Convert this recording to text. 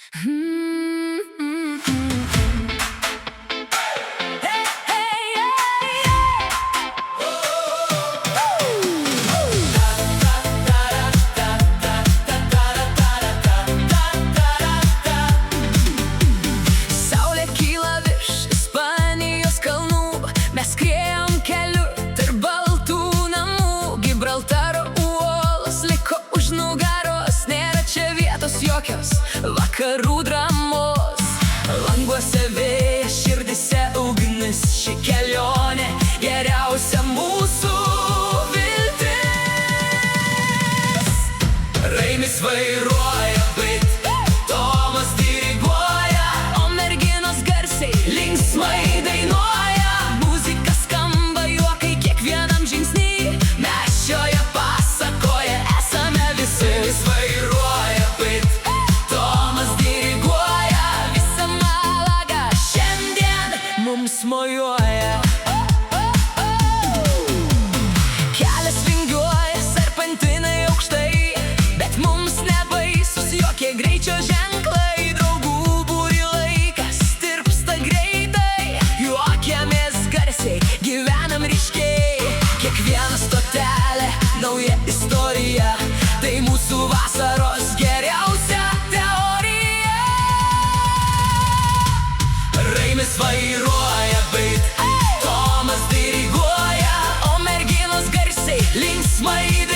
Saulė kyla virš Ispanijos kalnų, mes skriejom keliu tarp baltų namų. Gibraltaro uolos liko už nugaros, nėra čia vietos jokios vakarų dramos. Languose vėjas, širdyse ugnis, ši kelionė geriausia mūsų viltis. Raimis vairuoja, bet Tomas diriguoja, o merginos garsiai linksmai dainuoja. Muzika skamba, juokai kiekvienam žingsny, mes šioje pasakoje esame visi. Raimis vairuoja, bet Tomas diriguoja, visą Malagą šiandien mums mojuoja. Kelias vingiuoja, serpantinai aukštai, bet mums nebaisus jokie greičio ženklai. Draugų būrį laikas tirpsta greitai, juokiamės garsiai, gyvenam ryškiai. Kiekviena stotelė nauja istorija, tai mūsų vasaros geriausia teorija. Raimis vairuoja, bet Tomas diriguoja, o merginos garsiai linksmai dainuoja.